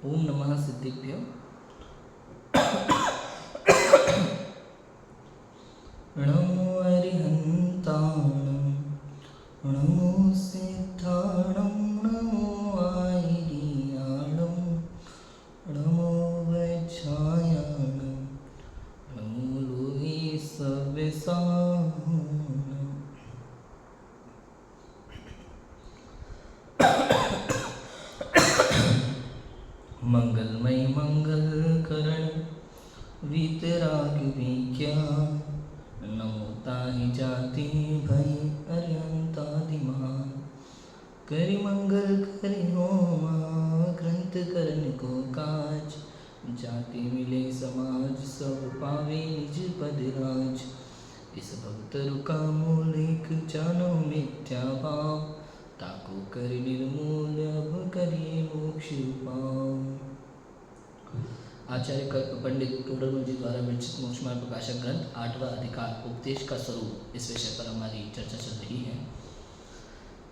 ओम नमः सिद्धिभ्यो। नमो अरिहन्ताणं नमो सिद्धाणं नमो आयर्याणं नमो वैच्छायाणं नमो लोहे सव्यसाहूणम्। मंगलमय मंगल करण वीतराग विज्ञान नमो ताहि जाति भय अरिहंतादिमान करि मंगल करि होमा ग्रंथ करन को काज जाति मिले समाज सब पावे निज पद राज। इस भक्त रुका मूलिक जानो मिथ्या भाव ताको कर निर्मूल अब करिए मोक्ष पाओ। आचार्य पंडित टोडरमल जी द्वारा विरचित मोक्ष मार्ग प्रकाशक ग्रंथ 8वां अधिकार उपदेश का स्वरूप, इस विषय पर हमारी चर्चा चल रही है।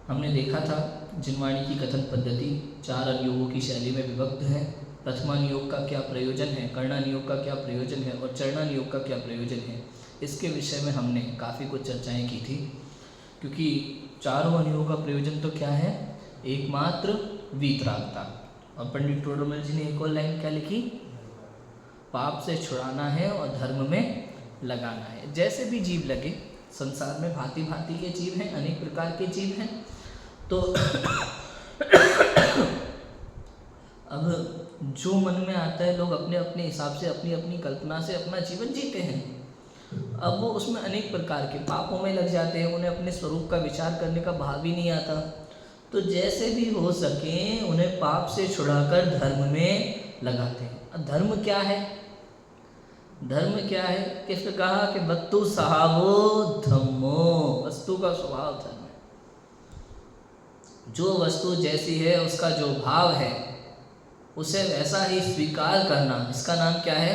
हमने देखा था जिनवाणी की कथन पद्धति 4 अनुयोगों की शैली में विभक्त है। प्रथमानुयोग का क्या प्रयोजन है, कर्णानुयोग का क्या प्रयोजन है और चरणानुयोग का क्या प्रयोजन है, इसके विषय में हमने काफ़ी कुछ चर्चाएं की थी। क्योंकि चारों अनुयोग का प्रयोजन तो क्या है, एकमात्र वीतरागता। और पंडित टोडरमल जी ने एक और लाइन क्या लिखी, पाप से छुड़ाना है और धर्म में लगाना है। जैसे भी जीव लगे, संसार में भांति भांति के जीव हैं, अनेक प्रकार के जीव हैं। तो अब जो मन में आता है, लोग अपने अपने हिसाब से अपनी अपनी कल्पना से अपना जीवन जीते हैं। अब वो उसमें अनेक प्रकार के पापों में लग जाते हैं, उन्हें अपने स्वरूप का विचार करने का भाव ही नहीं आता। तो जैसे भी हो सके उन्हें पाप से छुड़ाकर धर्म में लगाते हैं। अब धर्म क्या है, धर्म क्या है, किसने कहा कि वस्तु सहावो धम्मो, वस्तु का स्वभाव धर्म है। जो वस्तु जैसी है उसका जो भाव है उसे वैसा ही स्वीकार करना, इसका नाम क्या है,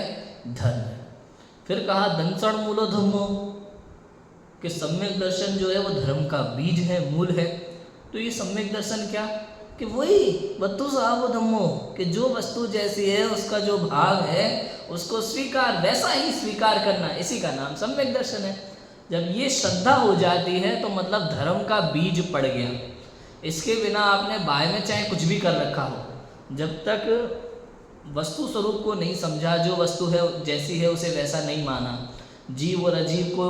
धर्म है। फिर कहा दंसण मूलो धम्मो, कि सम्यक दर्शन जो है वो धर्म का बीज है, मूल है। तो ये सम्यक दर्शन क्या, कि वही वस्तु सहावो धम्मो, कि जो वस्तु जैसी है उसका जो भाव है उसको स्वीकार, वैसा ही स्वीकार करना, इसी का नाम सम्यक दर्शन है। जब ये श्रद्धा हो जाती है तो मतलब धर्म का बीज पड़ गया। इसके बिना आपने बाह्य में चाहे कुछ भी कर रखा हो, जब तक वस्तु स्वरूप को नहीं समझा, जो वस्तु है जैसी है उसे वैसा नहीं माना, जीव और अजीव को,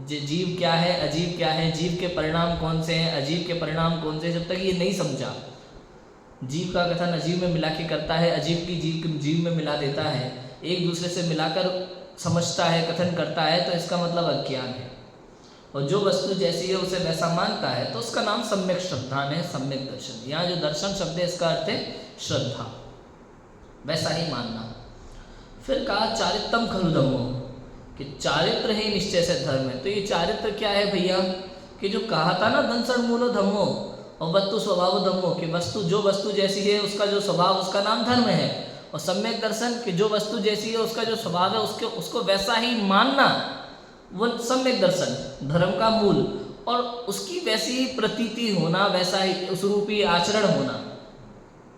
जीव क्या है अजीव क्या है, जीव के परिणाम कौन से हैं अजीव के परिणाम कौन से हैं, जब तक ये नहीं समझा, जीव का कथन अजीव में मिला के करता है, अजीव की जीव में मिला देता है, एक दूसरे से मिलाकर समझता है, कथन करता है, तो इसका मतलब अज्ञान है। और जो वस्तु जैसी है उसे वैसा मानता है तो उसका नाम सम्यक श्रद्धान है, सम्यक दर्शन। यहाँ जो दर्शन शब्द है इसका अर्थ है श्रद्धा, वैसा ही मानना। फिर कहा चारित्रम खलु धम्मो, कि चारित्र ही निश्चय से धर्म है। तो ये चारित्र क्या है भैया, कि जो कहा था ना दंसण मूलो धम्मो और वस्तु स्वभाव धम्मो, कि वस्तु जो वस्तु जैसी है उसका जो स्वभाव उसका नाम धर्म है। और सम्यक दर्शन, कि जो वस्तु जैसी है उसका जो स्वभाव है उसको वैसा ही मानना, वो सम्यक दर्शन, धर्म का मूल। और उसकी वैसी ही प्रतीति होना, वैसा ही उस रूपी आचरण होना,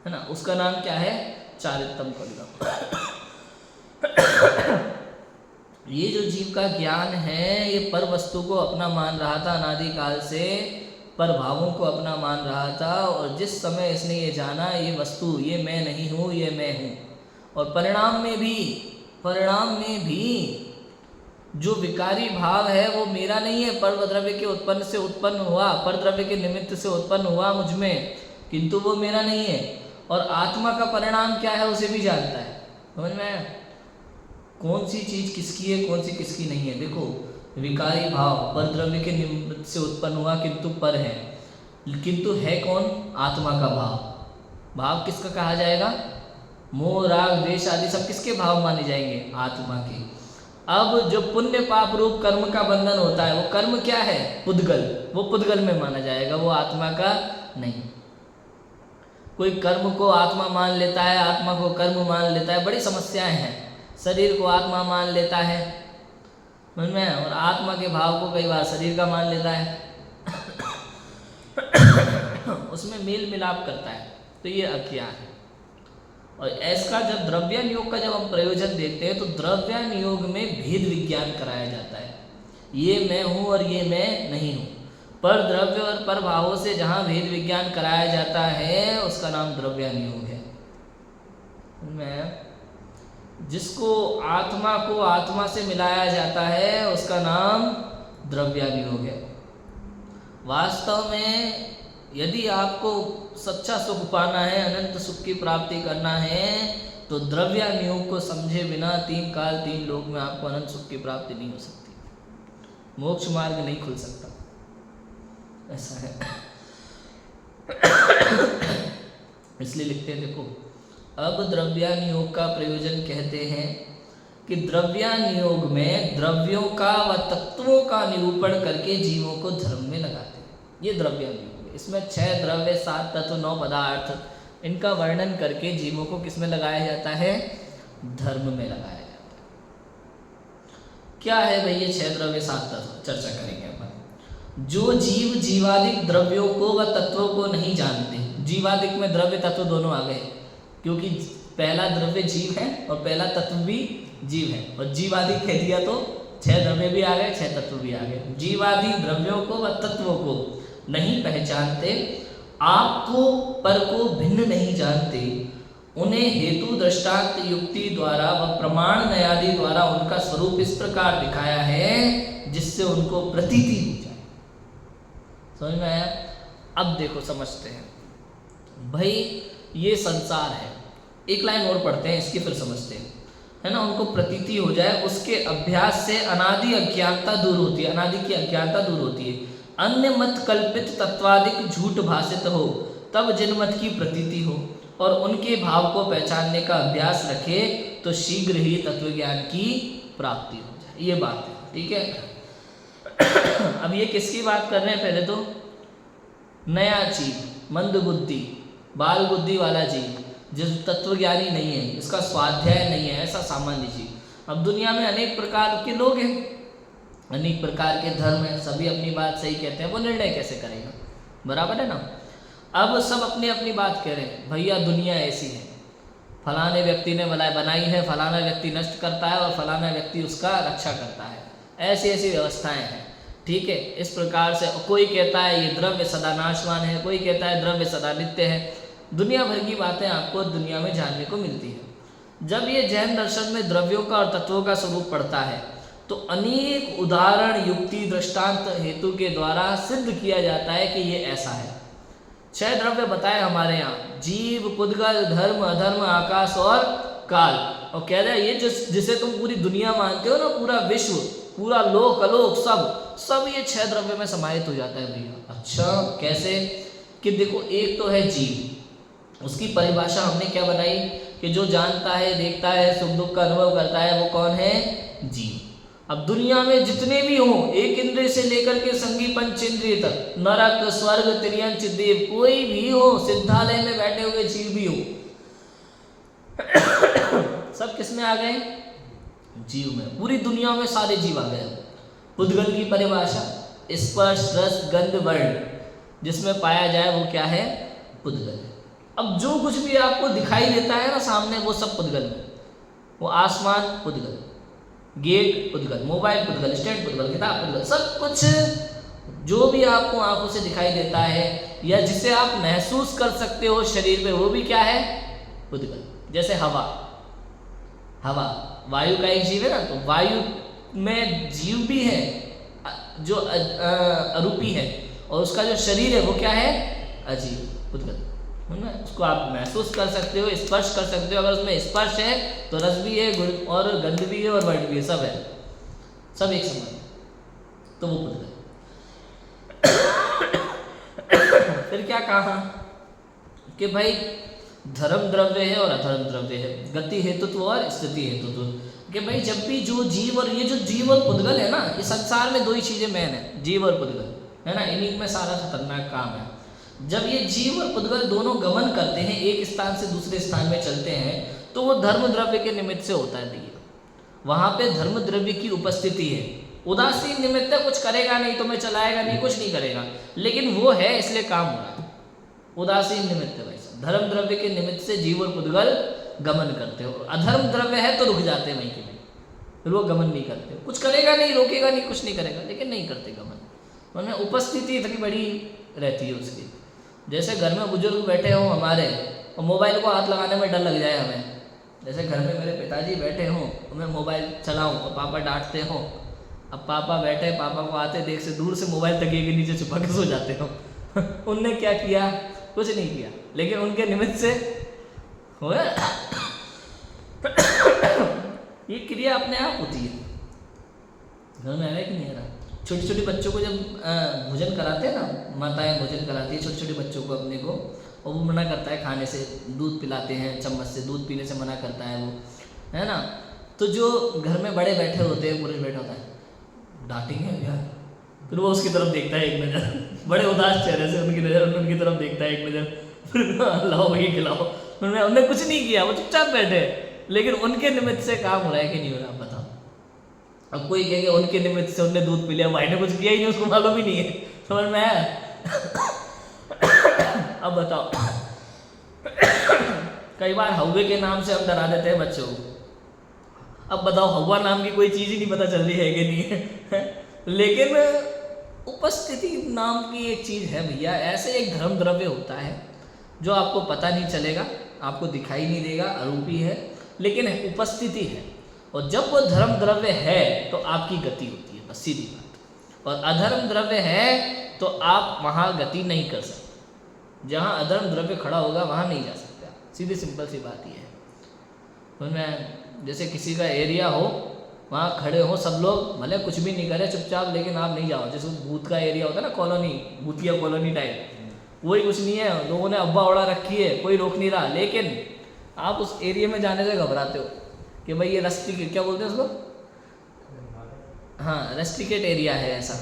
है ना, उसका नाम क्या है, चारित्रम खलु। ये जो जीव का ज्ञान है ये पर वस्तु को अपना मान रहा था, अनादिकाल से पर भावों को अपना मान रहा था। और जिस समय इसने ये जाना ये वस्तु, ये मैं नहीं हूँ, ये मैं हूँ। और परिणाम में भी जो विकारी भाव है वो मेरा नहीं है, पर द्रव्य के उत्पन्न से उत्पन्न हुआ, पर द्रव्य के निमित्त से उत्पन्न हुआ मुझ में, किंतु वो मेरा नहीं है। और आत्मा का परिणाम क्या है उसे भी जानता है। समझ में, कौन सी चीज़ किसकी है, कौन सी किसकी नहीं है। देखो, विकारी भाव पर द्रव्य के निमित्त से उत्पन्न हुआ किंतु पर है, किंतु है कौन, आत्मा का भाव। भाव किसका कहा जाएगा, मोह राग द्वेष आदि सब किसके भाव माने जाएंगे, आत्मा के। अब जो पुण्य पाप रूप कर्म का बंधन होता है वो कर्म क्या है, पुद्गल, वो पुद्गल में माना जाएगा, वो आत्मा का नहीं। कोई कर्म को आत्मा मान लेता है, आत्मा को कर्म मान लेता है, बड़ी समस्याएं हैं। शरीर को आत्मा मान लेता है, समझ में, और आत्मा के भाव को कई बार शरीर का मान लेता है उसमें मेल मिलाप करता है, तो ये अज्ञान है। और इसका जब द्रव्यान योग का जब हम प्रयोजन देखते हैं तो द्रव्यान योग में भेद विज्ञान कराया जाता है, ये मैं हूँ और ये मैं नहीं हूँ। पर द्रव्य और पर भावों से जहाँ भेद विज्ञान कराया जाता है उसका नाम द्रव्यान योग है। मैं जिसको आत्मा को आत्मा से मिलाया जाता है उसका नाम द्रव्यान योग है। वास्तव में यदि आपको सच्चा सुख पाना है, अनंत सुख की प्राप्ति करना है, तो द्रव्यान योग को समझे बिना 3 काल 3 लोक में आपको अनंत सुख की प्राप्ति नहीं हो सकती, मोक्ष मार्ग नहीं खुल सकता, ऐसा है। इसलिए लिखते हैं, देखो अब द्रव्यान योग का प्रयोजन कहते हैं कि द्रव्यान योग में द्रव्यों का व तत्वों का निरूपण करके जीवों को धर्म में लगाते हैं, ये द्रव्यान योग है। इसमें 6 द्रव्य 7 तत्व 9 पदार्थ इनका वर्णन करके जीवों को किस में लगाया जाता है, धर्म में लगाया जाता है। क्या है भाई ये 6 द्रव्य 7 तत्व, चर्चा करेंगे अपन। जो जीव जीवादिक द्रव्यों को व तत्वों को नहीं जानते, जीवादिक में द्रव्य तत्व दोनों आ गए, क्योंकि पहला द्रव्य जीव है और पहला तत्व भी जीव है, और जीवादिक कह दिया तो 6 द्रव्य भी आ गए 6 तत्व भी आ गए। जीवादि द्रव्यों को व तत्वों को नहीं पहचानते, आपको पर को भिन्न नहीं जानते, उन्हें हेतु दृष्टांत युक्ति द्वारा व प्रमाण न्यायादि द्वारा उनका स्वरूप इस प्रकार दिखाया है जिससे उनको प्रतीति हो जाए। समझ में आया? अब देखो समझते हैं भाई, ये संसार है, एक लाइन और पढ़ते हैं इसकी फिर समझते हैं, है ना। उनको प्रतीति हो जाए, उसके अभ्यास से अनादि अज्ञानता दूर होती है, अनादि की अज्ञानता दूर होती है। अन्य मत कल्पित तत्वादिक झूठ भाषित हो, तब जिन मत की प्रतीति हो और उनके भाव को पहचानने का अभ्यास रखे तो शीघ्र ही तत्वज्ञान की प्राप्ति हो जाए। ये बात है, ठीक है। अब ये किसकी बात कर रहे हैं? पहले तो नया जीव, मंद बुद्धि, बाल बुद्धि वाला जीव, जिस तत्वज्ञानी नहीं है, इसका स्वाध्याय नहीं है, ऐसा सामान्य जीव। अब दुनिया में अनेक प्रकार के लोग हैं, अनेक प्रकार के धर्म हैं, सभी अपनी बात सही कहते हैं, वो निर्णय कैसे करेगा? बराबर है ना। अब सब अपनी अपनी बात कह रहे हैं, भैया दुनिया ऐसी है, फलाने व्यक्ति ने बनाई है, फलाना व्यक्ति नष्ट करता है और फलाना व्यक्ति उसका रक्षा करता है, ऐसी ऐसी व्यवस्थाएं हैं, ठीक है। इस प्रकार से कोई कहता है ये द्रव्य सदा नाशवान है, कोई कहता है द्रव्य सदा नित्य है, दुनिया भर की बातें आपको दुनिया में जानने को मिलती है। जब ये जैन दर्शन में द्रव्यों का और तत्वों का स्वरूप पढ़ता है तो अनेक उदाहरण, युक्ति, दृष्टांत हेतु के द्वारा सिद्ध किया जाता है कि ये ऐसा है। 6 द्रव्य बताए हमारे यहाँ, जीव, पुद्गल, धर्म, अधर्म, आकाश और काल, और कह रहे हैं ये जिसे तुम पूरी दुनिया मानते हो ना, पूरा विश्व, पूरा लोक अलोक, सब ये 6 द्रव्य में समाहित हो जाता है भैया। अच्छा कैसे? कि देखो, एक तो है जीव, उसकी परिभाषा हमने क्या बनाई कि जो जानता है, देखता है, सुख दुख का अनुभव करता है, वो कौन है? जीव। अब दुनिया में जितने भी हों, एक इंद्रिय से लेकर के संगी पंच इंद्रिय तक, नरक, स्वर्ग, तिर्यंच, देव, कोई भी हो, सिद्धालय में बैठे हुए जीव भी हो, सब किस में आ गए? जीव में। पूरी दुनिया में सारे जीव आ गए। पुद्गल की परिभाषा स्पर्श, रस, गंध, वर्ण, जिसमें पाया जाए वो क्या है? पुद्गल है। अब जो कुछ भी आपको दिखाई देता है ना सामने, वो सब पुद्गल में। वो आसमान पुद्गल, गेट पुद्गल, मोबाइल पुद्गल, स्टैंड पुद्गल, किताब पुद्गल, सब कुछ जो भी आपको आंखों से दिखाई देता है या जिसे आप महसूस कर सकते हो शरीर में, वो भी क्या है? पुद्गल। जैसे हवा, वायु का एक जीव है ना, तो वायु में जीव भी है जो अरूपी है, और उसका जो शरीर है वो क्या है? अजीव, पुद्गल। उसको आप महसूस कर सकते हो, स्पर्श कर सकते हो। अगर उसमें स्पर्श है तो रस भी है और गंध भी है और वर्ण भी है, सब है, सब एक समान, तो वो पुद्गल। फिर क्या कहा कि भाई धर्म द्रव्य है और अधर्म द्रव्य है, गति हेतुत्व और स्थिति हेतुत्व। कि भाई जब भी जो जीव, और ये जो जीव और पुद्गल है ना, ये संसार में 2 ही चीजें मेन है, जीव और पुद्गल, है ना, इन्हीं में सारा खतरनाक काम है। जब ये जीव और पुद्गल दोनों गमन करते हैं, एक स्थान से दूसरे स्थान में चलते हैं, तो वो धर्म द्रव्य के निमित्त से होता है भैया। वहां पे धर्म द्रव्य की उपस्थिति है। उदासीन निमित्त कुछ करेगा नहीं, तुम्हें चलाएगा नहीं, कुछ नहीं करेगा, लेकिन वो है इसलिए काम हो रहा है। उदासीन निमित्त वैसा धर्म द्रव्य के निमित्त से जीव और पुद्गल गमन करते हो। अधर्म द्रव्य है तो रुक जाते हैं वहीं के वहीं, फिर वो गमन नहीं करते। कुछ करेगा नहीं, रोकेगा नहीं, कुछ नहीं करेगा, लेकिन नहीं करते गमन। उनमें उपस्थिति इतनी बड़ी रहती है उसकी। जैसे घर में बुजुर्ग बैठे हों हमारे और मोबाइल को हाथ लगाने में डर लग जाए हमें, जैसे घर में मेरे पिताजी बैठे हों तो मैं मोबाइल चलाऊं और पापा डांटते हों, अब पापा बैठे, पापा को आते देख से दूर से मोबाइल तकिए के नीचे छुपा के सो जाते हो। उनने क्या किया? कुछ नहीं किया, लेकिन उनके निमित्त से हो ये क्रिया अपने आप होती है। घर में आ रहा है कि नहीं आ रहा? छोटे छोटे बच्चों को जब भोजन कराते हैं ना, माताएं भोजन कराती है छोटे छोटे बच्चों को अपने को, और वो मना करता है खाने से, दूध पिलाते हैं चम्मच से, दूध पीने से मना करता है वो, है ना। तो जो घर में बड़े बैठे होते हैं, पुरुष बैठा होता है, डांटेंगे यार, फिर वो उसकी तरफ देखता है एक नज़र, बड़े उदास चेहरे से उनकी नज़र उनकी तरफ देखता है एक नज़र, फिर लाओ वही खिलाओ। उन्होंने कुछ नहीं किया, वो चुपचाप बैठे, लेकिन उनके निमित्त से काम हो रहा है कि नहीं हो रहा, आप बताओ। अब कोई कहेगा उनके निमित्त से उनने दूध पी लिया, भाई ने कुछ किया ही नहीं, उसको मालूम ही नहीं है, समझ में आया? अब बताओ, कई बार हव्वे के नाम से हम डरा देते हैं बच्चों को। अब बताओ, हव्वा नाम की कोई चीज़ ही नहीं पता चल रही है कि नहीं है, लेकिन उपस्थिति नाम की एक चीज़ है भैया। ऐसे एक धर्म द्रव्य होता है जो आपको पता नहीं चलेगा, आपको दिखाई नहीं देगा, अरूपी है, लेकिन उपस्थिति है। और जब वो धर्म द्रव्य है तो आपकी गति होती है, बस सीधी बात। और अधर्म द्रव्य है तो आप वहाँ गति नहीं कर सकते। जहाँ अधर्म द्रव्य खड़ा होगा वहाँ नहीं जा सकते, सीधी सिंपल सी बात ये है। उनमें जैसे किसी का एरिया हो, वहाँ खड़े हो सब लोग, भले कुछ भी नहीं करे चुपचाप, लेकिन आप नहीं जाओ। जैसे भूत का एरिया होता है ना, कॉलोनी, भूतिया कॉलोनी टाइप, वही कुछ नहीं है, लोगों ने अब्बा ओढ़ा रखी है, कोई रोक नहीं रहा, लेकिन आप उस एरिया में जाने से घबराते हो कि भाई ये रेस्ट्रिकेट, क्या बोलते हैं उसको, हाँ रेस्ट्रिकेट एरिया है, ऐसा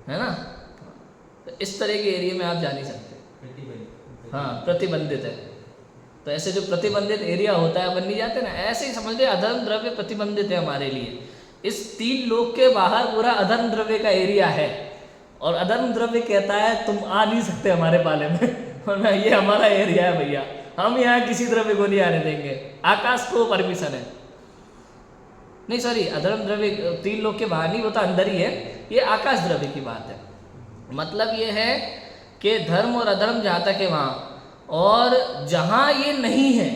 है ना। तो इस तरह के एरिया में आप जा नहीं सकते, हाँ प्रतिबंधित है। तो ऐसे जो प्रतिबंधित एरिया होता है अपन नहीं जाते ना, ऐसे ही समझ लो अधर्म द्रव्य प्रतिबंधित है हमारे लिए। इस 3 लोक के बाहर पूरा अधर्म द्रव्य का एरिया है, और अधर्म द्रव्य कहता है तुम आ नहीं सकते हमारे पाले में, और ये हमारा एरिया है भैया, हम यहाँ किसी द्रव्य को नहीं आने देंगे। आकाश को परमिशन है, नहीं सॉरी, अधर्म द्रव्य 3 लोक के बाहर नहीं, वो तो अंदर ही है, ये आकाश द्रव्य की बात है। मतलब ये है कि धर्म और अधर्म जहाँ तक है वहाँ, और जहाँ ये नहीं है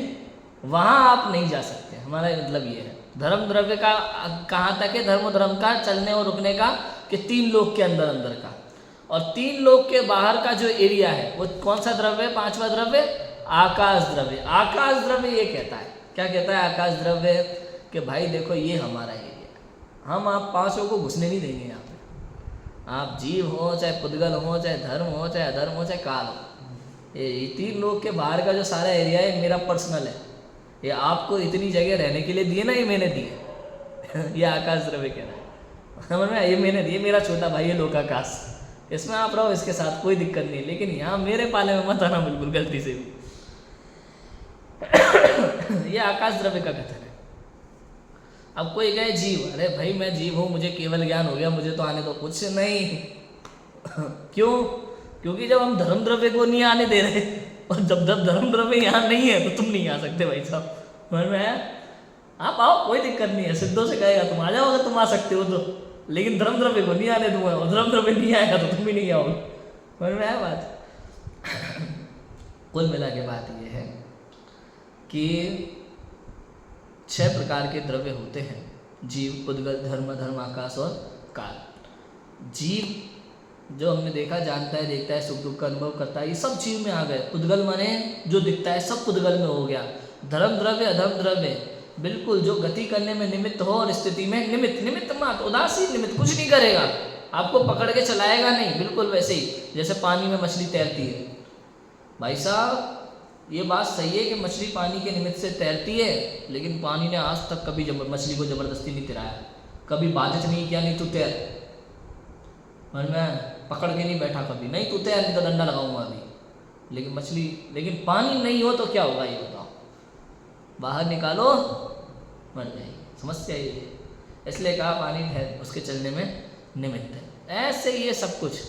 वहाँ आप नहीं जा सकते, हमारा मतलब ये है। धर्म द्रव्य का कहाँ तक है, धर्म और धर्म का चलने और रुकने का, कि 3 लोक के अंदर अंदर का, और 3 लोक के बाहर का जो एरिया है वो कौन सा द्रव्य है? 5वां द्रव्य आकाश द्रव्य। आकाश द्रव्य ये कहता है, क्या कहता है आकाश द्रव्य, कि भाई देखो ये हमारा एरिया है, हम आप 500 को घुसने नहीं देंगे यहाँ पे। आप जीव हो, चाहे पुद्गल हो, चाहे धर्म हो, चाहे अधर्म हो, चाहे काल हो, ये 3 लोक के बाहर का जो सारा एरिया है मेरा पर्सनल है। ये आपको इतनी जगह रहने के लिए दिए ना, ये मैंने दिए। ये आकाश द्रव्य कह रहा है, समझ में? ये मैंने दिए, मेरा छोटा भाई है लोकाकाश, इसमें आप रहो, इसके साथ कोई दिक्कत नहीं, लेकिन यहाँ मेरे पाले में मत आना बिल्कुल गलती से भी। ये आकाश द्रव्य का कथन है। अब कोई कहे जीव, अरे भाई मैं जीव हूँ, मुझे केवल ज्ञान हो गया, मुझे तो आने दो। कुछ नहीं। क्यों? क्योंकि जब हम धर्म द्रव्य को नहीं आने दे रहे, और जब धर्म द्रव्य यहाँ नहीं है तो तुम नहीं आ सकते भाई साहब, समझ में आया? आप आओ, कोई दिक्कत नहीं है, सिद्धों से कहेगा तुम आ जाओगे, तुम आ सकते हो तो, लेकिन धर्म द्रव्य को नहीं आने दूंगा, और धर्म द्रव्य नहीं आएगा तो तुम भी नहीं आओगे, समझ में आया बात? कुल मिला के बात ये है कि 6 प्रकार के द्रव्य होते हैं, जीव, पुद्गल, धर्म, धर्म, आकाश और काल। जीव जो हमने देखा, जानता है, देखता है, सुख दुख का अनुभव करता है, ये सब जीव में आ गए। पुद्गल माने जो दिखता है सब पुद्गल में हो गया। धर्म द्रव्य, अधर्म द्रव्य, बिल्कुल जो गति करने में निमित्त हो और स्थिति में निमित्त मात्र, उदासीन निमित्त, कुछ नहीं करेगा, आपको पकड़ के चलाएगा नहीं, बिल्कुल वैसे ही जैसे पानी में मछली तैरती है। भाई साहब ये बात सही है कि मछली पानी के निमित्त से तैरती है, लेकिन पानी ने आज तक कभी मछली को जबरदस्ती नहीं तैराया, कभी बाधित नहीं किया, नहीं तू तैर, और मैं पकड़ के नहीं बैठा कभी, नहीं तू तैर, नहीं तो डंडा लगाऊंगा अभी। लेकिन मछली, लेकिन पानी नहीं हो तो क्या होगा ये बताओ? बाहर निकालो मर जाएगी, समस्या ये है। इसलिए कहा पानी है उसके चलने में निमित्त है। ऐसे ये सब कुछ,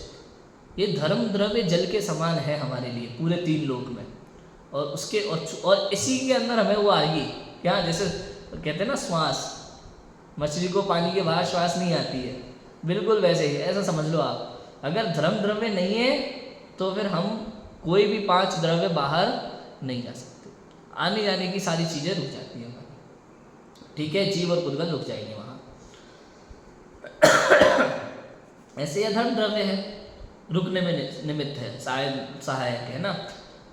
ये धर्म द्रव्य जल के समान है हमारे लिए पूरे 3 लोक में। और उसके और इसी के अंदर हमें वो आएगी क्या, जैसे कहते हैं ना श्वास, मछली को पानी के बाहर श्वास नहीं आती है, बिल्कुल वैसे ही ऐसा समझ लो आप। अगर धर्म द्रव्य नहीं है तो फिर हम कोई भी 5 द्रव्य बाहर नहीं जा सकते, आने जाने की सारी चीज़ें रुक जाती हैं हमारी, ठीक है, जीव और पुद्गल रुक जाएंगे वहाँ। ऐसे अधर्म द्रव्य है, रुकने में निमित्त है, सहायक है ना।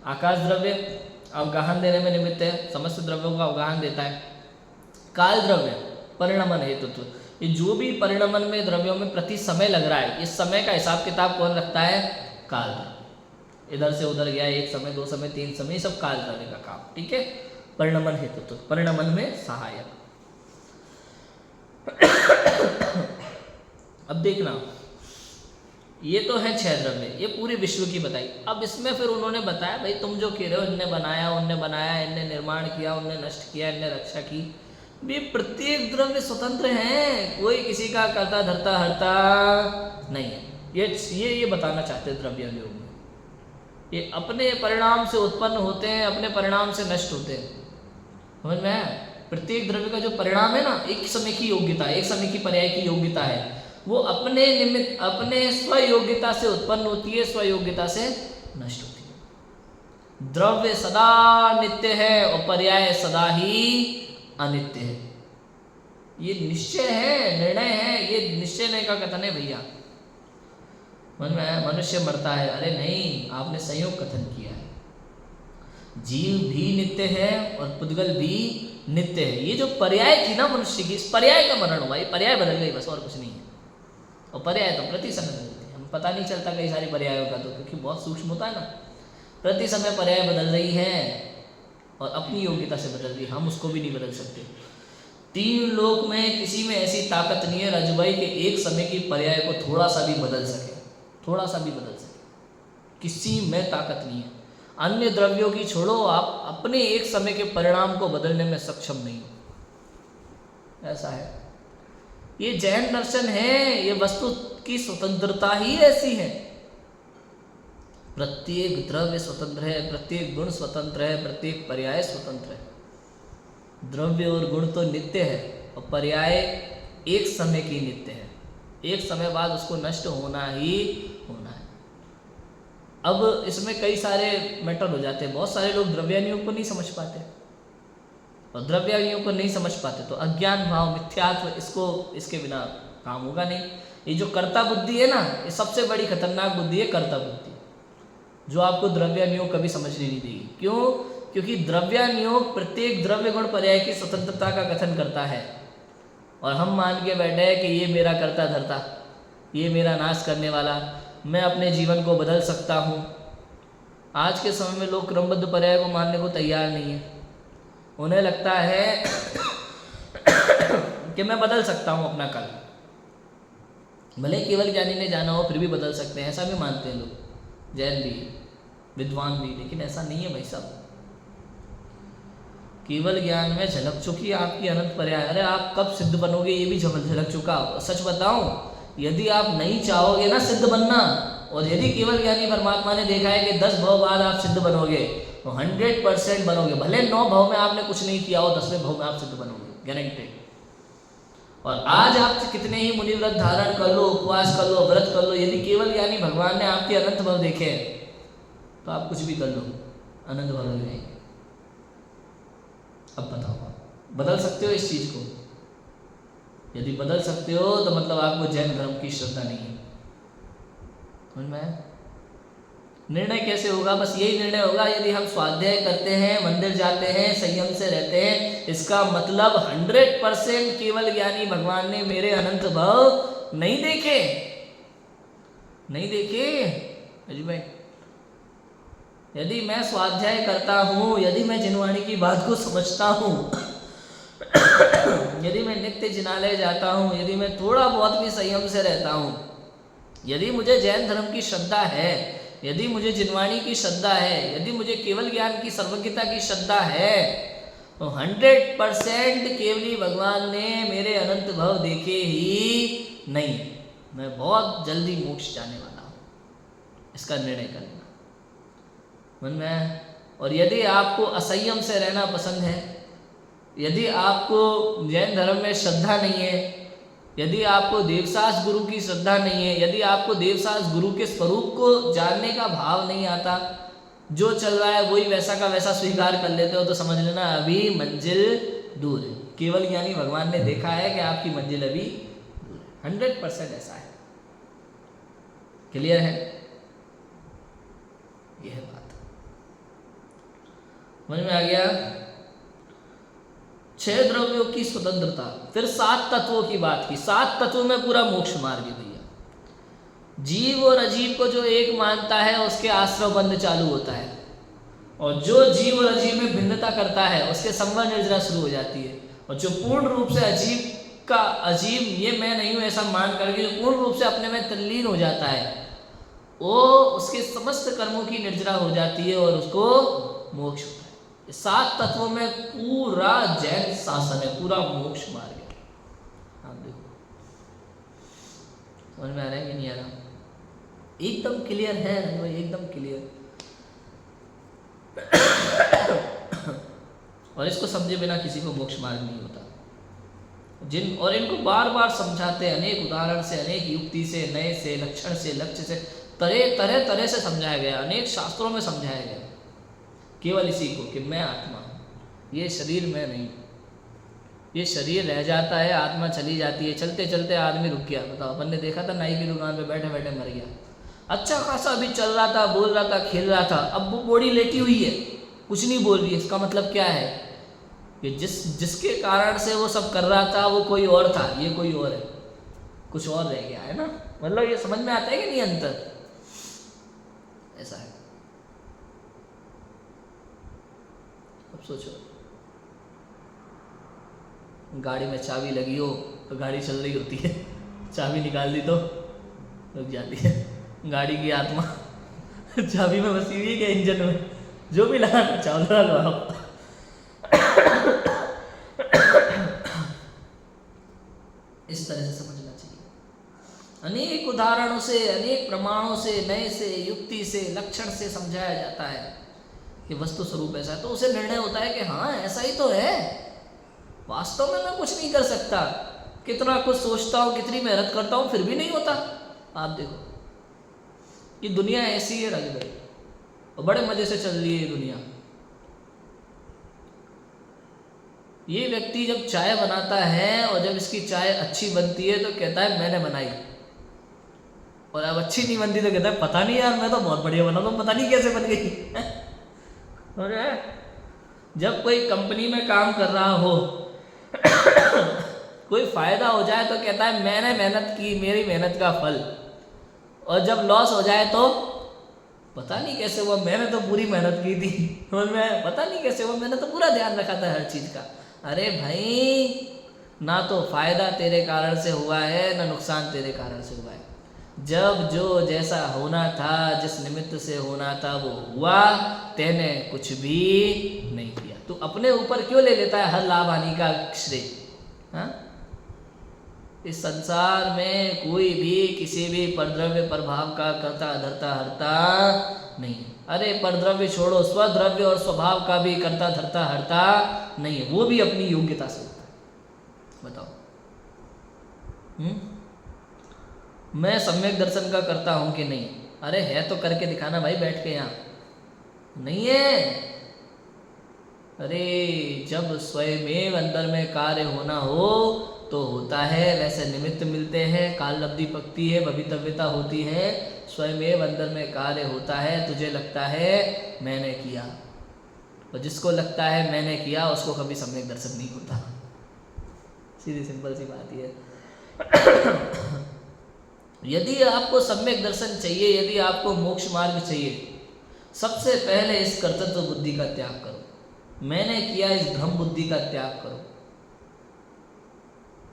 आकाश द्रव्य अवगाहन देने में निमित्त है, समस्त द्रव्यों का अवगाहन देता है। काल द्रव्य परिणमन हेतुत्व, ये जो भी परिणमन में द्रव्यों में प्रति समय लग रहा है, इस समय का हिसाब किताब कौन रखता है, काल द्रव्य। इधर से उधर गया, 1 समय 2 समय 3 समय, सब काल द्रव्य का काम, ठीक है। परिणमन हेतुत्व, परिणमन में सहायक। अब देखना, ये तो है 6 द्रव्य, ये पूरे विश्व की बताई। अब इसमें फिर उन्होंने बताया भाई तुम जो कह रहे हो इनने बनाया, उनने बनाया, इनने निर्माण किया, उनने नष्ट किया, इनने रक्षा की, भी प्रत्येक द्रव्य स्वतंत्र हैं, कोई किसी का करता धरता हरता नहीं है। ये बताना चाहते हैं द्रव्य योग में, ये अपने परिणाम से उत्पन्न होते हैं, अपने परिणाम से नष्ट होते हैं, समझ में आया। प्रत्येक द्रव्य का जो परिणाम है ना, एक समय की योग्यता, एक समय की पर्याय की योग्यता है, वो अपने निमित्त, अपने स्वयोग्यता से उत्पन्न होती है, स्वयोग्यता से नष्ट होती है। द्रव्य सदा नित्य है और पर्याय सदा ही अनित्य है, ये निश्चय है, निर्णय है, ये निश्चय नहीं का कथन है भैया। मन में मनुष्य मरता है, अरे नहीं, आपने संयोग कथन किया है। जीव भी नित्य है और पुद्गल भी नित्य है। ये जो पर्याय थी ना मनुष्य की, इस पर्याय का मरण हुआ, ये पर्याय बदल गई बस, और कुछ नहीं है। और पर्याय तो प्रति समय बदलती है, हमें पता नहीं चलता कई सारी पर्यायों का, तो क्योंकि बहुत सूक्ष्म होता है ना। प्रति समय पर्याय बदल रही है और अपनी योग्यता से बदल रही है, हम उसको भी नहीं बदल सकते। 3 लोक में किसी में ऐसी ताकत नहीं है राजूभाई के एक समय की पर्याय को थोड़ा सा भी बदल सके, थोड़ा सा भी बदल सके, किसी में ताकत नहीं है। अन्य द्रव्यों की छोड़ो, आप अपने एक समय के परिणाम को बदलने में सक्षम नहीं हो, ऐसा है। ये जैन दर्शन है, ये वस्तु की स्वतंत्रता ही ऐसी है। प्रत्येक द्रव्य स्वतंत्र है, प्रत्येक गुण स्वतंत्र है, प्रत्येक पर्याय स्वतंत्र है। द्रव्य और गुण तो नित्य है और पर्याय एक समय की नित्य है, एक समय बाद उसको नष्ट होना ही होना है। अब इसमें कई सारे मैटर हो जाते हैं, बहुत सारे लोग द्रव्यानियों को नहीं समझ पाते, और द्रव्यानियों को नहीं समझ पाते तो अज्ञान भाव, मिथ्यात्व, इसके बिना काम होगा नहीं। ये जो कर्ता बुद्धि है ना, ये सबसे बड़ी खतरनाक बुद्धि है, कर्ता बुद्धि, जो आपको द्रव्यानियोग कभी समझने नहीं देगी। क्यों? क्योंकि द्रव्यानियोग प्रत्येक द्रव्य गुण पर्याय की स्वतंत्रता का कथन करता है, और हम मान के बैठे हैं कि ये मेरा कर्ता धर्ता, ये मेरा नाश करने वाला, मैं अपने जीवन को बदल सकता हूँ। आज के समय में लोग क्रमबद्ध पर्याय को मानने को तैयार नहीं है। उन्हें लगता है कि मैं बदल सकता हूँ अपना कल, भले केवल ज्ञानी ने जाना हो फिर भी बदल सकते हैं, ऐसा भी मानते हैं लोग, जैन भी, विद्वान भी। लेकिन ऐसा नहीं है भाई साहब। केवल ज्ञान में झलक चुकी आपकी अनंत पर्याय। अरे आप कब सिद्ध बनोगे ये भी झलक चुका। सच बताऊं, यदि आप नहीं चाहोगे ना सिद्ध बनना, और यदि केवल ज्ञानी परमात्मा ने देखा है कि 10 भव बाद आप सिद्ध बनोगे, तो 100% बनोगे। भले 9 भव में आपने कुछ नहीं किया हो, 10वें भव में आप सिद्ध बनोगे, गारंटेड। और आज आप कितने ही मुनि व्रत धारण कर लो, उपवास कर लो, व्रत कर लो, यदि केवल ज्ञानी भगवान ने आपके अनंत भव देखे तो आप कुछ भी कर लो, अनंत भव हो जाएंगे। अब बताओ, बदल सकते हो इस चीज को? यदि बदल सकते हो तो मतलब आपको जैन धर्म की श्रद्धा नहीं है। समझ में आया? निर्णय कैसे होगा? बस यही निर्णय होगा यदि हम स्वाध्याय करते हैं, मंदिर जाते हैं, संयम से रहते हैं। इसका मतलब 100% केवल ज्ञानी भगवान ने मेरे अनंत भव नहीं देखे, नहीं देखे अजी भाई। यदि मैं स्वाध्याय करता हूँ, यदि मैं जिनवाणी की बात को समझता हूँ, यदि मैं नित्य जिनालय जाता हूँ, यदि मैं थोड़ा बहुत भी संयम से रहता हूँ, यदि मुझे जैन धर्म की श्रद्धा है, यदि मुझे जिनवाणी की श्रद्धा है, यदि मुझे केवल ज्ञान की सर्वज्ञता की श्रद्धा है, तो 100% केवली भगवान ने मेरे अनंत भव देखे ही नहीं। मैं बहुत जल्दी मोक्ष जाने वाला हूँ, इसका निर्णय कर लेना। मन में और यदि आपको असंयम से रहना पसंद है, यदि आपको जैन धर्म में श्रद्धा नहीं है, यदि आपको देवसास गुरु की श्रद्धा नहीं है, यदि आपको देवसास गुरु के स्वरूप को जानने का भाव नहीं आता, जो चल रहा है वही वैसा का वैसा स्वीकार कर लेते हो, तो समझ लेना अभी मंजिल दूर है। केवल ज्ञानी भगवान ने देखा है कि आपकी मंजिल अभी दूर है। 100% ऐसा है। क्लियर है? यह है बात। समझ में आ गया? 6 द्रव्यों की स्वतंत्रता, फिर 7 तत्वों की बात की। 7 तत्वों में पूरा मोक्ष मार्ग है भैया। जीव और अजीव को जो एक मानता है उसके आश्रव बंध चालू होता है, और जो जीव और अजीव में भिन्नता करता है उसके संबंध निर्जरा शुरू हो जाती है। और जो पूर्ण रूप से अजीव का अजीव ये मैं नहीं हूं ऐसा मान करके जो पूर्ण रूप से अपने में तल्लीन हो जाता है, वो उसके समस्त कर्मों की निर्जरा हो जाती है और उसको मोक्ष होता है। 7 तत्वों में पूरा जैन शासन है, पूरा मोक्ष मार्ग है। आप देखो, समझ में आ रहा है कि नहीं आ रहा? एकदम क्लियर है भाई, एकदम क्लियर। और इसको समझे बिना किसी को मोक्ष मार्ग नहीं होता। और इनको बार बार समझाते हैं, अनेक उदाहरण से, अनेक युक्ति से, नए से, लक्षण से, लक्ष्य से, तरह से समझाया गया, अनेक शास्त्रों में समझाया गया। केवल इसी को कि मैं आत्मा हूँ, ये शरीर मैं नहीं। ये शरीर रह जाता है, आत्मा चली जाती है। चलते चलते आदमी रुक गया। बताओ, अपन ने देखा था नाई की दुकान पे बैठे बैठे मर गया। अच्छा खासा अभी चल रहा था, बोल रहा था, खेल रहा था, अब वो बॉडी लेटी हुई है, कुछ नहीं बोल रही है। इसका मतलब क्या है कि जिसके कारण से वो सब कर रहा था वो कोई और था, ये कोई और है, कुछ और रह गया है ना। मतलब ये समझ में आता है कि नहीं अंतर? ऐसा है। अब सोचो, गाड़ी में चाबी लगी हो तो गाड़ी चल रही होती है, चाबी निकाल दी तो रुक जाती है। गाड़ी की आत्मा चाबी में बसी हुई है क्या? इंजन में जो भी लगाना चाहो लगाओ। इस तरह से समझना चाहिए। अनेक उदाहरणों से, अनेक प्रमाणों से, नए से, युक्ति से, लक्षण से समझाया जाता है कि वस्तु स्वरूप ऐसा है। तो उसे निर्णय होता है कि हाँ ऐसा ही तो है, वास्तव में मैं कुछ नहीं कर सकता। कितना कुछ सोचता हूँ, कितनी मेहनत करता हूँ, फिर भी नहीं होता। आप देखो कि दुनिया ऐसी है रग गई, और बड़े मजे से चल रही है दुनिया। ये व्यक्ति जब चाय बनाता है और जब इसकी चाय अच्छी बनती है तो कहता है मैंने बनाई, और अब अच्छी नहीं बनती तो कहता है पता नहीं यार, मैं तो बहुत बढ़िया बना दूँ, पता नहीं कैसे बन गई। और जब कोई कंपनी में काम कर रहा हो कोई फायदा हो जाए तो कहता है मैंने मेहनत की, मेरी मेहनत का फल। और जब लॉस हो जाए तो पता नहीं कैसे हुआ, मैंने तो पूरी मेहनत की थी, और मैं पता नहीं कैसे हुआ, मैंने तो पूरा ध्यान रखा था हर चीज़ का। अरे भाई, ना तो फायदा तेरे कारण से हुआ है, ना नुकसान तेरे कारण से हुआ है। जब जो जैसा होना था, जिस निमित्त से होना था वो हुआ, तेने कुछ भी नहीं किया। तू अपने ऊपर क्यों ले लेता है हर लाभ हानि का श्रेय? हाँ, इस संसार में कोई भी किसी भी परद्रव्य प्रभाव का कर्ता धरता हरता नहीं है। अरे परद्रव्य छोड़ो, स्वद्रव्य और स्वभाव का भी कर्ता धरता हरता नहीं है, वो भी अपनी योग्यता से होता है। बताओ, मैं सम्यक दर्शन का करता हूं कि नहीं? अरे है तो करके दिखाना भाई, बैठ के यहाँ नहीं है। अरे जब स्वयमेव अंदर में कार्य होना हो तो होता है, वैसे निमित्त मिलते हैं, काल लब्धि पकती है, भवितव्यता होती है, स्वयमेव अंदर में कार्य होता है। तुझे लगता है मैंने किया, और जिसको लगता है मैंने किया उसको कभी सम्यक दर्शन नहीं होता। सीधी सिंपल सी बात ही है। यदि आपको सम्यक दर्शन चाहिए, यदि आपको मोक्ष मार्ग चाहिए, सबसे पहले इस कर्तृत्व बुद्धि का त्याग करो। मैंने किया इस भ्रम बुद्धि का त्याग करो।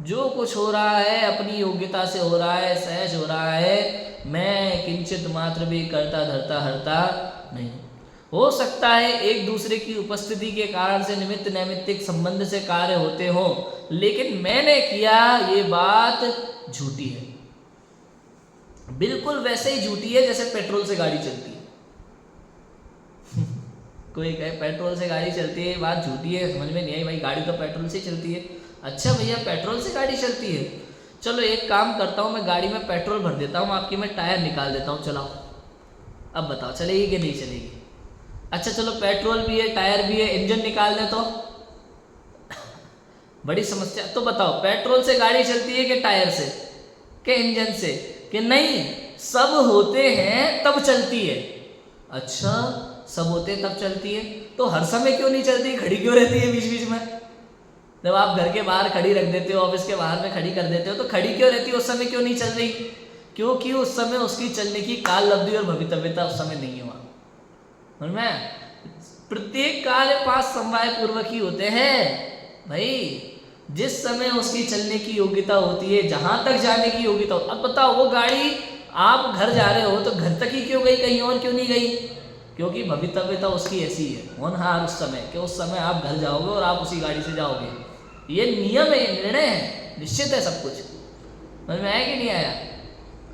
जो कुछ हो रहा है अपनी योग्यता से हो रहा है, सहज हो रहा है, मैं किंचित मात्र भी करता धरता हरता नहीं। हो सकता है एक दूसरे की उपस्थिति के कारण से निमित्त नैमित्तिक संबंध से कार्य होते हो, लेकिन मैंने किया ये बात झूठी है। बिल्कुल वैसे ही झूठी है जैसे पेट्रोल से गाड़ी चलती है। कोई कहे पेट्रोल से गाड़ी चलती है, बात झूठी है, समझ में नहीं आई भाई, गाड़ी तो पेट्रोल से चलती है। अच्छा भैया पेट्रोल से गाड़ी चलती है, चलो एक काम करता हूँ, मैं गाड़ी में पेट्रोल भर देता हूँ आपकी, मैं टायर निकाल देता हूँ, चलाओ, अब बताओ चलेगी कि नहीं चलेगी। अच्छा चलो पेट्रोल भी है, टायर भी है, इंजन निकाल दें तो बड़ी समस्या। तो बताओ पेट्रोल से गाड़ी चलती है कि टायर से कि इंजन से, कि नहीं सब होते हैं तब चलती है। अच्छा सब होते हैं तब चलती है, तो हर समय क्यों नहीं चलती, खड़ी क्यों रहती है बीच बीच में? जब आप घर के बाहर खड़ी रख देते हो, ऑफिस के बाहर में खड़ी कर देते हो, तो खड़ी क्यों रहती है, उस समय क्यों नहीं चल रही? क्योंकि उस समय उसकी चलने की काल लब्धि और भवितव्यता उस समय नहीं हुआ। समझ में? प्रत्येक कार्य 5 समवाय पूर्वक ही होते हैं भाई। जिस समय उसकी चलने की योग्यता होती है, जहां तक जाने की योग्यता हो। अब बताओ वो गाड़ी, आप घर जा रहे हो तो घर तक ही क्यों गई, कहीं और क्यों नहीं गई? क्योंकि भवितव्यता उसकी ऐसी है, होनहार उस समय, कि उस समय आप घर जाओगे और आप उसी गाड़ी से जाओगे। ये नियम है, ये निर्णय है, निश्चित है सब कुछ। समझ में आया कि नहीं आया?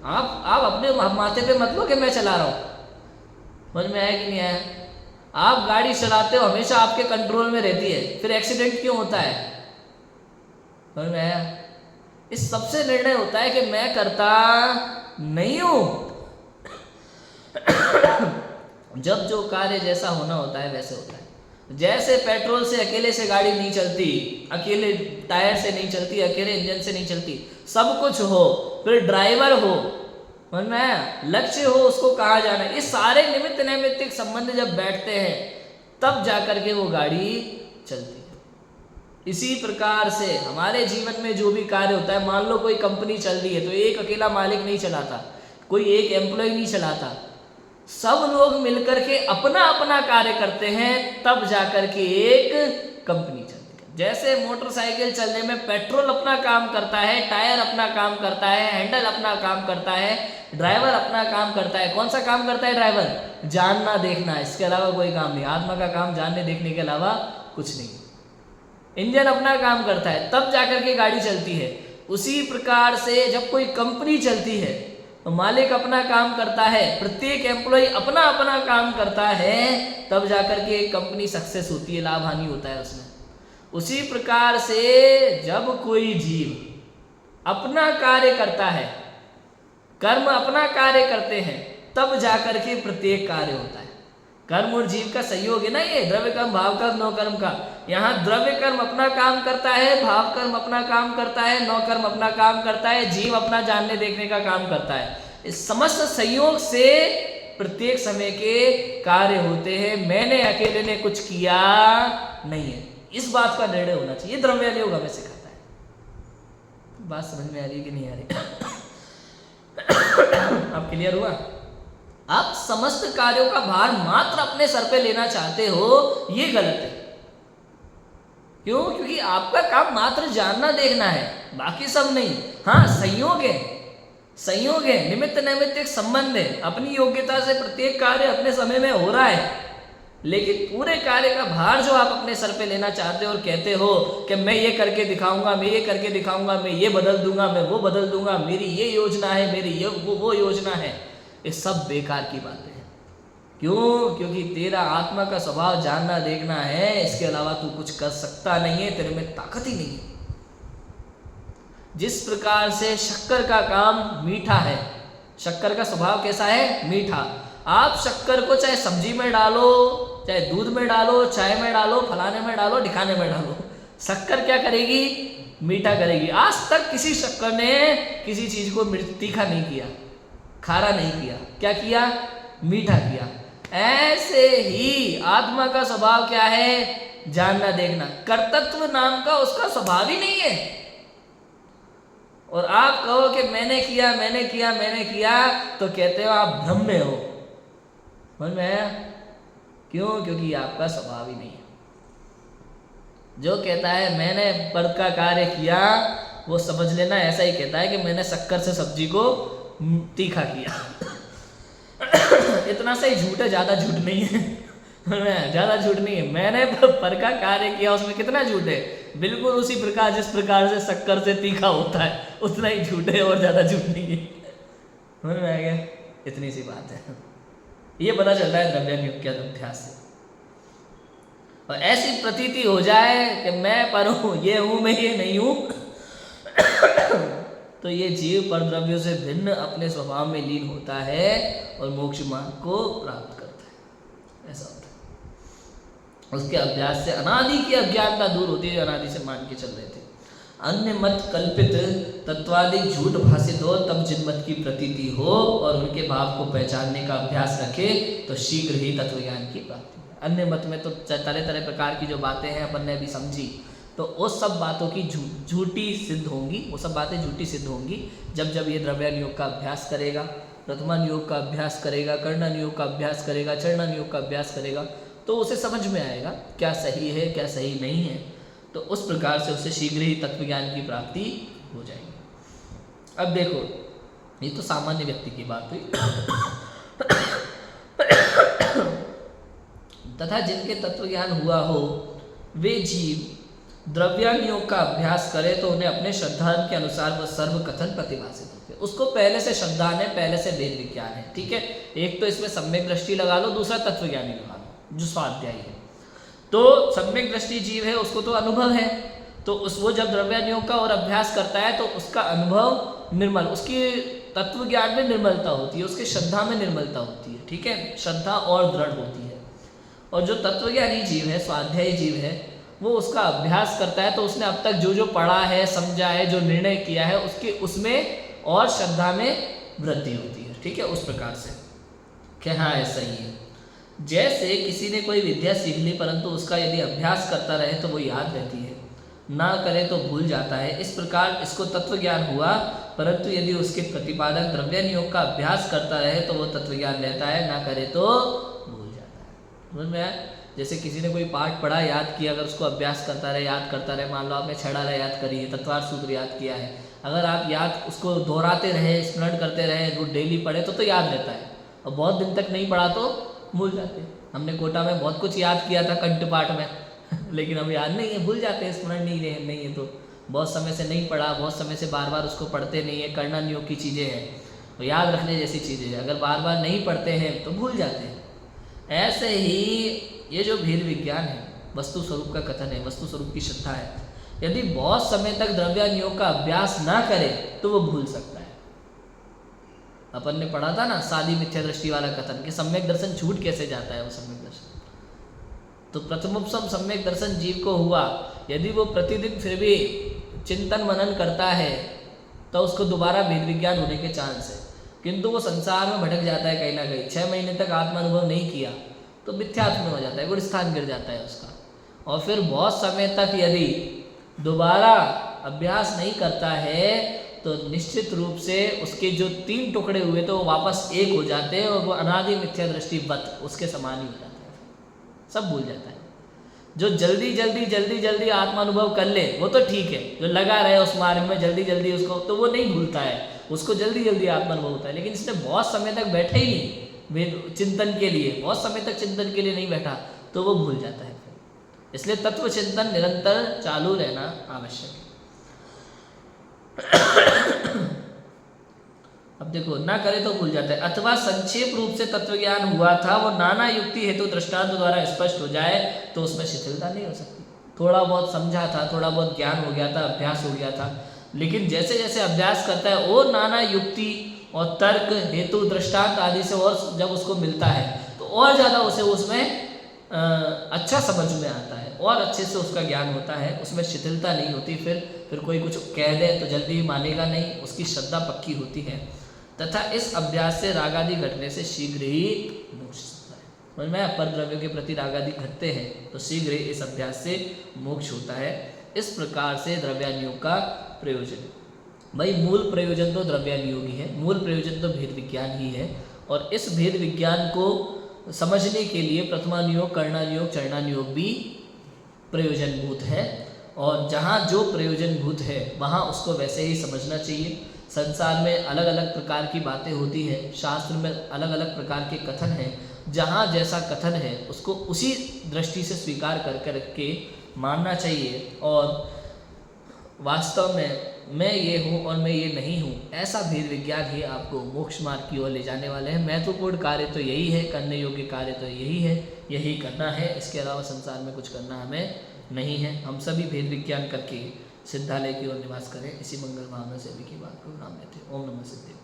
आप अपने माथे पे मत लो कि मैं चला रहा हूँ। समझ में आया कि नहीं आया? आप गाड़ी चलाते हो, हमेशा आपके कंट्रोल में रहती है, फिर एक्सीडेंट क्यों होता है? समझ में आया? इस सबसे निर्णय होता है कि मैं करता नहीं हूं। जब जो कार्य जैसा होना होता है वैसे होता है। जैसे पेट्रोल से अकेले से गाड़ी नहीं चलती, अकेले टायर से नहीं चलती, अकेले इंजन से नहीं चलती, सब कुछ हो, फिर ड्राइवर हो, समझ में आया? लक्ष्य हो, उसको कहाँ जाना है, ये सारे निमित्त नैमित्तिक संबंध जब बैठते हैं तब जाकर के वो गाड़ी चलती है। इसी प्रकार से हमारे जीवन में जो भी कार्य होता है, मान लो कोई कंपनी चल रही है तो एक अकेला मालिक नहीं चलाता, कोई एक एम्प्लॉय नहीं चलाता, सब लोग मिलकर के अपना अपना कार्य करते हैं, तब जाकर के एक कंपनी चलती है। जैसे मोटरसाइकिल चलने में पेट्रोल अपना काम करता है, टायर अपना काम करता है, हैंडल अपना काम करता है, ड्राइवर अपना काम करता है। कौन सा काम करता है ड्राइवर? जानना देखना, इसके अलावा कोई काम नहीं। आत्मा का काम जानने देखने के अलावा कुछ नहीं। इंजन अपना काम करता है, तब जाकर के गाड़ी चलती है। उसी प्रकार से जब कोई कंपनी चलती है तो मालिक अपना काम करता है, प्रत्येक एम्प्लॉय अपना अपना काम करता है, तब जाकर के कंपनी सक्सेस होती है, लाभ हानि होता है उसमें। उसी प्रकार से जब कोई जीव अपना कार्य करता है, कर्म अपना कार्य करते हैं, तब जाकर के प्रत्येक कार्य होता है। कर्म और जीव का सहयोग है ना ये, द्रव्य कर्म भाव कर्म नौ कर्म का। यहाँ द्रव्य कर्म अपना काम करता है, भाव कर्म अपना काम करता है, नौ कर्म अपना काम करता है, जीव अपना जानने देखने का काम करता है। इस समस्त सहयोग से प्रत्येक समय के कार्य होते हैं। मैंने अकेले ने कुछ किया नहीं है, इस बात का निर्णय होना चाहिए। द्रव्यालय योग हमें सिखाता है। बात समझ में आ रही है कि नहीं आ रही? अब क्लियर हुआ? आप समस्त कार्यों का भार मात्र अपने सर पे लेना चाहते हो, ये गलत है। क्यों? क्योंकि आपका काम मात्र जानना देखना है, बाकी सब नहीं। हाँ संयोग है, संयोग है, निमित्त नैमित्तिक संबंध है, अपनी योग्यता से प्रत्येक कार्य अपने समय में हो रहा है, लेकिन पूरे कार्य का भार जो आप अपने सर पे लेना चाहते हो और कहते हो कि मैं ये करके दिखाऊंगा, मैं ये करके दिखाऊंगा, मैं ये बदल दूंगा, मैं वो बदल दूंगा, मेरी ये योजना है, मेरी ये वो योजना है, ये सब बेकार की बातें हैं। क्यों? क्योंकि तेरा आत्मा का स्वभाव जानना देखना है, इसके अलावा तू कुछ कर सकता नहीं है, तेरे में ताकत ही नहीं है। जिस प्रकार से शक्कर का काम मीठा है, शक्कर का स्वभाव कैसा है? मीठा। आप शक्कर को चाहे सब्जी में डालो, चाहे दूध में डालो, चाय में डालो, फलाने में डालो, ढिकाने में डालो, शक्कर क्या करेगी? मीठा करेगी। आज तक किसी शक्कर ने किसी चीज को तीखा नहीं किया, खारा नहीं किया, क्या किया? मीठा किया। ऐसे ही आत्मा का स्वभाव क्या है? जानना देखना। कर्तृत्व नाम का उसका स्वभाव ही नहीं है। और आप कहो कि मैंने किया, मैंने किया, मैंने किया, तो कहते हो आप भ्रम में हो। समझ में आया? क्यों? क्योंकि आपका स्वभाव ही नहीं है। जो कहता है मैंने पद का कार्य किया, वो समझ लेना ऐसा ही कहता है कि मैंने शक्कर से सब्जी को तीखा किया। इतना सही झूठ है, ज्यादा झूठ नहीं है। ज्यादा झूठ नहीं है। मैंने पर का कार्य किया, उसमें कितना झूठ है? बिल्कुल उसी प्रकार जिस प्रकार से शक्कर से तीखा होता है, उतना ही झूठ है और ज्यादा झूठ नहीं है। समझ में आ गया? इतनी सी बात है। ये पता चलता है द्रव्यान्युक्त के अध्यास से। और ऐसी प्रतीति हो जाए कि मैं पर हूँ, ये हूँ मैं, ये नहीं हूँ, तो ये जीव परद्रव्यों से भिन्न अपने स्वभाव में लीन होता है और मोक्ष मार्ग को प्राप्त करता है। ऐसा होता है। उसके अभ्यास से अनादि की अज्ञानता दूर होती है, अनादि से मान के चल रहे थे। अन्य मत कल्पित तत्वादि झूठ भाषित हो, तब जिन मत की प्रतीति हो और उनके भाव को पहचानने का अभ्यास रखे तो शीघ्र ही तत्वज्ञान की प्राप्ति है। अन्य मत में तो तरह तरह प्रकार की जो बातें हैं अपन ने अभी समझी, तो उस सब बातों की झूठी सिद्ध होंगी, वो सब बातें झूठी सिद्ध होंगी जब जब ये द्रव्यान योग का अभ्यास करेगा, प्रथमान योग का अभ्यास करेगा, कर्णन योग का अभ्यास करेगा, चरणन योग का अभ्यास करेगा, तो उसे समझ में आएगा क्या सही है क्या सही नहीं है। तो उस प्रकार से उसे शीघ्र ही तत्वज्ञान की प्राप्ति हो जाएगी। अब देखो, ये तो सामान्य व्यक्ति की बात हुई। तथा जिनके तत्वज्ञान हुआ हो वे जीव द्रव्यान योग का अभ्यास करे तो उन्हें अपने श्रद्धा के अनुसार वह सर्व कथन प्रतिभाषित होते हैं। उसको पहले से श्रद्धा है, पहले से वेद विज्ञान है, ठीक है। एक तो इसमें सम्यक दृष्टि लगा लो, दूसरा तत्वज्ञानी लगा लो जो स्वाध्यायी है। तो सम्यक दृष्टि जीव है, उसको तो अनुभव है, तो वो जब द्रव्यान योग का और अभ्यास करता है तो उसका अनुभव निर्मल, उसकी तत्व ज्ञान में निर्मलता होती है, उसकी श्रद्धा में निर्मलता होती है, ठीक है, श्रद्धा और दृढ़ होती है। और जो तत्वज्ञानी जीव है, स्वाध्यायी जीव है, वो उसका अभ्यास करता है तो उसने अब तक जो जो पढ़ा है, समझा है, जो निर्णय किया है, उसके उसमें और श्रद्धा में वृद्धि होती है, ठीक है। उस प्रकार से कि हाँ ऐसा ही है। जैसे किसी ने कोई विद्या सीख ली परंतु उसका यदि अभ्यास करता रहे तो वो याद रहती है, ना करे तो भूल जाता है, इस प्रकार इसको तत्व ज्ञान हुआ, परंतु यदि उसके प्रतिपादक द्रव्यान योग का अभ्यास करता रहे तो वो तत्व ज्ञान रहता है, ना करे तो भूल जाता है। समझ में आया? जैसे किसी ने कोई पाठ पढ़ा, याद किया, अगर उसको अभ्यास करता रहे, याद करता रहे, मान लो आपने छड़ा याद करी है, तत्वार्थ सूत्र याद किया है, अगर आप याद उसको दोहराते रहे, स्मरण करते रहे, वो डेली पढ़े तो याद रहता है। और बहुत दिन तक नहीं पढ़ा तो भूल जाते। हमने कोटा में बहुत कुछ याद किया था कंठ पाठ में लेकिन हम याद नहीं है, भूल जाते हैं, स्मरण नहीं है, तो बहुत समय से नहीं पढ़ा, बहुत समय से बार बार उसको पढ़ते नहीं है। कर्णन योग की चीज़ें हैं, तो याद रखने जैसी चीज़ें हैं, अगर बार बार नहीं पढ़ते हैं तो भूल जाते हैं। ऐसे ही ये जो भेद विज्ञान है, वस्तु स्वरूप का कथन है, वस्तु स्वरूप की श्रद्धा है, यदि बहुत समय तक द्रव्यान योग का अभ्यास ना करे तो वो भूल सकता है। अपन ने पढ़ा था ना सादी मिथ्या दृष्टि वाला कथन कि सम्यक दर्शन छूट कैसे जाता है वो सम्यक दर्शन। तो प्रथमोपम सम्यक दर्शन जीव को हुआ, यदि वो प्रतिदिन फिर भी चिंतन मनन करता है तो उसको दोबारा भेद विज्ञान होने के चांस है, किंतु वो संसार में भटक जाता है कहीं ना कहीं, 6 महीने तक आत्मानुभव नहीं किया तो मिथ्यात्व में हो जाता है, गुण स्थान गिर जाता है उसका। और फिर बहुत समय तक यदि दोबारा अभ्यास नहीं करता है तो निश्चित रूप से उसके जो 3 टुकड़े हुए तो वो वापस एक हो जाते हैं और वो अनादि मिथ्या दृष्टि बत उसके समान ही हो जाता है, सब भूल जाता है। जो जल्दी जल्दी आत्मानुभव कर ले वो तो ठीक है, जो लगा रहे उस मार्ग में जल्दी जल्दी उसको, तो वो नहीं भूलता है, उसको जल्दी आत्मानुभव होता है। लेकिन इसने बहुत समय तक बैठा ही नहीं चिंतन के लिए, बहुत समय तक चिंतन के लिए नहीं बैठा तो वो भूल जाता है। इसलिए तत्व चिंतन निरंतर चालू रहना आवश्यक है। अब देखो, ना करे तो भूल जाता है, अथवा संक्षेप रूप से तत्व ज्ञान हुआ था, वो नाना युक्ति हेतु दृष्टांत द्वारा स्पष्ट हो जाए तो उसमें शिथिलता नहीं हो सकती। थोड़ा बहुत समझा था, थोड़ा बहुत ज्ञान हो गया था, अभ्यास हो गया था, लेकिन जैसे जैसे अभ्यास करता है और नाना युक्ति और तर्क हेतु दृष्टांत आदि से और जब उसको मिलता है तो और ज़्यादा उसे उसमें अच्छा समझ में आता है और अच्छे से उसका ज्ञान होता है, उसमें शिथिलता नहीं होती। फिर कोई कुछ कह दे तो जल्दी ही मानेगा नहीं, उसकी श्रद्धा पक्की होती है। तथा इस अभ्यास से रागादि घटने से शीघ्र ही मोक्ष होता है। समझ में? पर द्रव्यों के प्रति रागादि घटते हैं तो शीघ्र ही इस अभ्यास से मोक्ष होता है। इस प्रकार से द्रव्यान योग का प्रयोजन, भाई मूल प्रयोजन तो द्रव्यान योग ही है, मूल प्रयोजन तो भेद विज्ञान ही है। और इस भेद विज्ञान को समझने के लिए प्रथमान योग, कर्णन योग, चरणन योग भी प्रयोजनभूत है। और जहाँ जो प्रयोजनभूत है वहाँ उसको वैसे ही समझना चाहिए। संसार में अलग अलग प्रकार की बातें होती हैं, शास्त्र में अलग अलग प्रकार के कथन हैं, जहाँ जैसा कथन है उसको उसी दृष्टि से स्वीकार कर करके मानना चाहिए और वास्तव में मैं ये हूँ और मैं ये नहीं हूँ, ऐसा भेद विज्ञान ही आपको मोक्ष मार्ग की ओर ले जाने वाले हैं। महत्वपूर्ण कार्य तो यही है, करने योग्य कार्य तो यही है, यही करना है, इसके अलावा संसार में कुछ करना हमें नहीं है। हम सभी भेद विज्ञान करके सिद्धालय की ओर निवास करें, इसी मंगल भावना से भी की बात को नाम लेते हैं। ओम नमः सिद्धि।